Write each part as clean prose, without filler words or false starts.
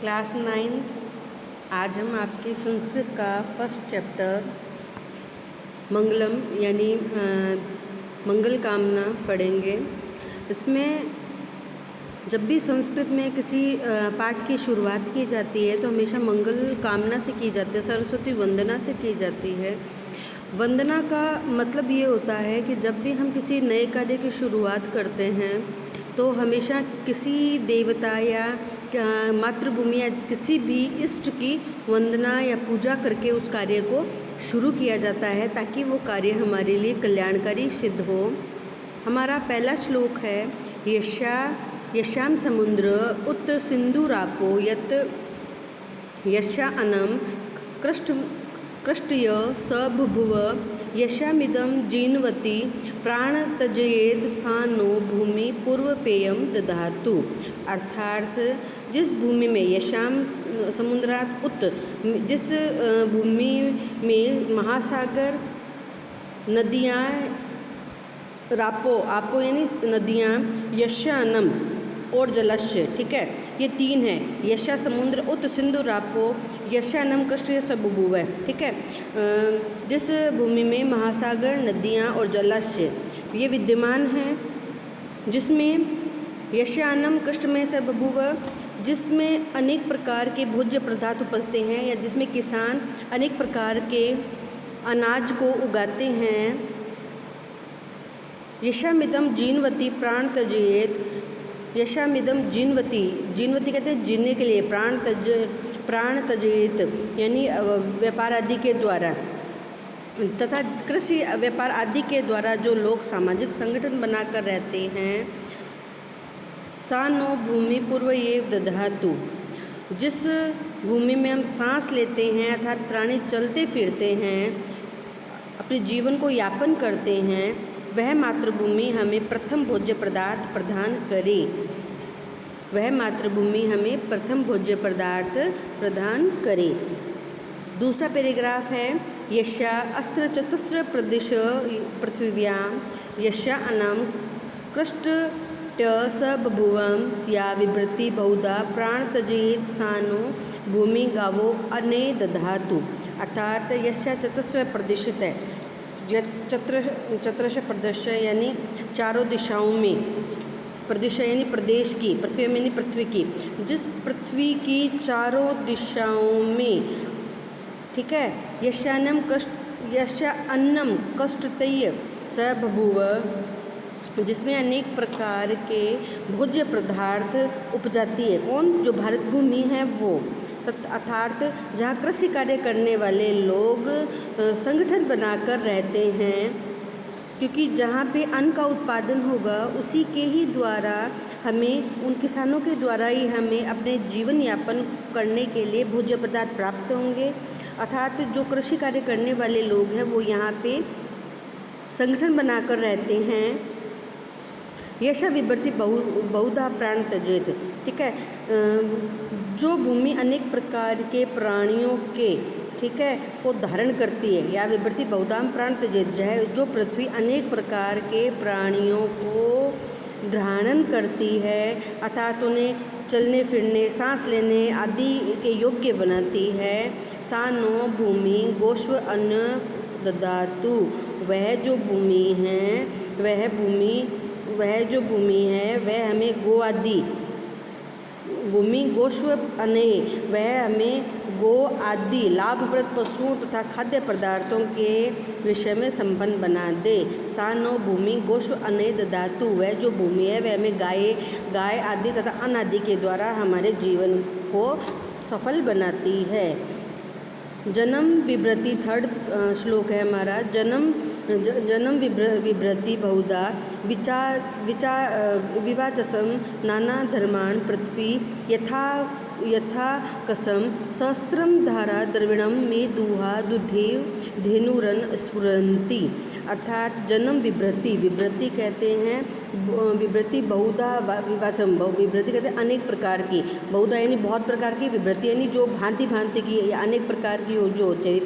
Class 9th। आज हम आपके संस्कृत का फर्स्ट चैप्टर मंगलम यानी मंगल कामना पढ़ेंगे। इसमें जब भी संस्कृत में किसी पाठ की शुरुआत की जाती है तो हमेशा मंगल कामना से की जाती है, सरस्वती वंदना से की जाती है। वंदना का मतलब ये होता है कि जब भी हम किसी नए कार्य की शुरुआत करते हैं तो हमेशा किसी देवता या मातृभूमि या किसी भी इष्ट की वंदना या पूजा करके उस कार्य को शुरू किया जाता है ताकि वो कार्य हमारे लिए कल्याणकारी सिद्ध हो। हमारा पहला श्लोक है यशाम समुद्र उत सिंधुरापो यत यशा अनम कृष्टय स बुभुव यशामिदं जीन्वति प्राण तजयेद सा नो भूमि पूर्वपेयम दधातु। अर्थात जिस भूमि में यशाम समुद्रात उत, जिस भूमि में महासागर, नदियाँ, रापो आपो यानी नदियाँ, यशानम और जलाशय, ठीक है, ये तीन है। यशा समुद्र उत सिंधु रापो यशानम कष्ट सब बुबुव है, ठीक है। जिस भूमि में महासागर, नदियाँ और जलाशय ये विद्यमान हैं, जिसमें यशानम कष्ट में सब बुबुव, जिसमें अनेक प्रकार के भोज्य पदार्थ उपजते हैं या जिसमें किसान अनेक प्रकार के अनाज को उगाते हैं। यशामिदम जीनवती प्राण तजयेत, यशामिदम जीनवती, जीनवती कहते हैं जीने के लिए, प्राण तजयेत यानी व्यापार आदि के द्वारा तथा कृषि व्यापार आदि के द्वारा जो लोग सामाजिक संगठन बनाकर रहते हैं। सा नो भूमि पूर्व ये दधातु, जिस भूमि में हम सांस लेते हैं अर्थात प्राणी चलते फिरते हैं, अपने जीवन को यापन करते हैं, वह मातृभूमि हमें प्रथम भोज्य पदार्थ प्रदान करे। वह मातृभूमि हमें प्रथम भोज्य पदार्थ प्रदान करे। दूसरा पैराग्राफ है यशा अस्त्र चतुस्र प्रदिश पृथ्व्याम यशा अनम कृष्ट स बभुवम या विभृति बहुधा प्राण तजयेत सानो भूमि गावो अने दधातु। अर्थात यशा चतुस्र प्रदिशित है, चतुर्श प्रदेश यानी चारों दिशाओं में, प्रदेश यानी प्रदेश की, पृथ्वी यानी पृथ्वी की, जिस पृथ्वी की चारों दिशाओं में, ठीक है। यशानम कष्ट, यशा अन्नम कष्टतय स बभुव, जिसमें अनेक प्रकार के भोज्य पदार्थ उपजाती है। कौन? जो भारत भूमि है वो, अर्थात जहाँ कृषि कार्य करने वाले लोग संगठन बनाकर रहते हैं, क्योंकि जहाँ पे अन्न का उत्पादन होगा उसी के ही द्वारा हमें, उन किसानों के द्वारा ही हमें अपने जीवन यापन करने के लिए भोज्य पदार्थ प्राप्त होंगे। अर्थात जो कृषि कार्य करने वाले लोग हैं वो यहाँ पे संगठन बनाकर रहते हैं। यशा विभृति बहुधा प्राण तजेत, ठीक है। जो भूमि अनेक प्रकार के प्राणियों के, ठीक है, को धारण करती है, या विभृति बहुधाम प्राण तजेत, जो पृथ्वी अनेक प्रकार के प्राणियों को धारण करती है अर्थात उन्हें चलने फिरने, सांस लेने आदि के योग्य बनाती है। सा नो भूमि गोश्व अन्न ददातु, वह जो भूमि है, वह जो भूमि है वह हमें गो आदि, भूमि गोश्व अने, वह हमें गो आदि लाभप्रद पशुओं तथा खाद्य पदार्थों के विषय में संपन्न बना दे। सा नो भूमि गोश्व अने ददातु, वह जो भूमि है वह हमें गाय आदि तथा अन्न आदि के द्वारा हमारे जीवन को सफल बनाती है। जन्म विभृति, थर्ड श्लोक है हमारा। जन्म विभृति बहुधा विवाचसम नाना धर्मान् पृथ्वी यथा कसम सहस्त्रम धारा द्रविणम में दुहा दुधेव धेनुरन स्फुरंती। अर्थात जन्म विभृति, विभृति कहते हैं, विभृति बहुधा विवाचम, विभृति कहते हैं अनेक प्रकार की, बहुधा यानी बहुत प्रकार की, विभृति यानी जो भांति भांति की या अनेक प्रकार की जो होते हैं,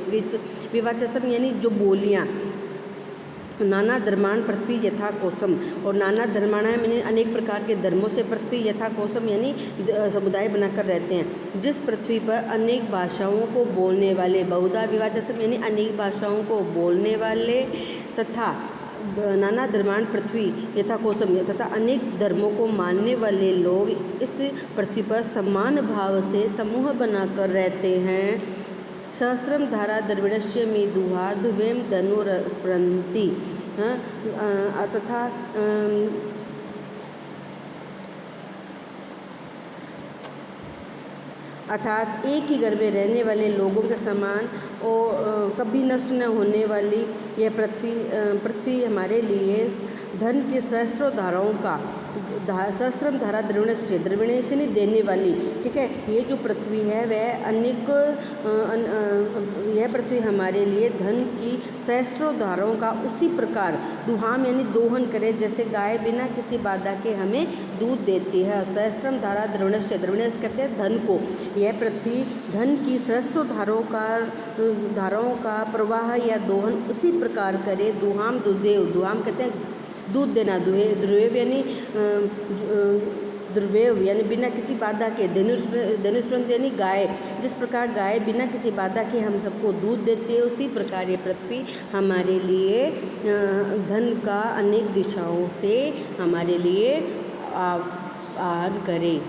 विवाचसम यानी जो बोलियाँ, नाना धर्माण पृथ्वी यथा कोसम, और नाना धर्माणा यानी अनेक प्रकार के धर्मों से पृथ्वी यथा कोसम यानी समुदाय बनाकर रहते हैं। जिस पृथ्वी पर अनेक भाषाओं को बोलने वाले, बहुधा विवाचसम यानी अनेक भाषाओं को बोलने वाले, तथा नाना धर्माण पृथ्वी यथा कोसम तथा अनेक धर्मों को मानने वाले लोग इस पृथ्वी पर समान भाव से समूह बनाकर रहते हैं। सहस्त्रम धारा द्रविणस्य में दुहा ध्रुवेम धनुरस्पृंति तथा अर्थात एक ही घर में रहने वाले लोगों के समान और कभी नष्ट न होने वाली यह पृथ्वी हमारे लिए धन के सहस्त्रों धाराओं का सहस्त्रम धारा द्रविणस्य, द्रविणस्य नहीं देने वाली, ठीक है। ये जो पृथ्वी है वह अनेक यह पृथ्वी हमारे लिए धन की सहस्त्रों धाराओं का उसी प्रकार दुहाम यानी दोहन करे, जैसे गाय बिना किसी बाधा के हमें दूध देती है। सहस्त्रम धारा द्रविणस्य, द्रविणस्य कहते हैं धन को। यह पृथ्वी धन की सहस्त्रों धाराओं का प्रवाह या दोहन उसी प्रकार करे। दुहाम दुदेव, दुहाम कहते हैं दूध देना, ध्रुवेव यानी ध्रुवेव यानी बिना किसी बाधा के, धनुष्पृंत यानी गाय, जिस प्रकार गाय बिना किसी बाधा के हम सबको दूध देती है, उसी प्रकार ये पृथ्वी हमारे लिए धन का अनेक दिशाओं से हमारे लिए आन करे।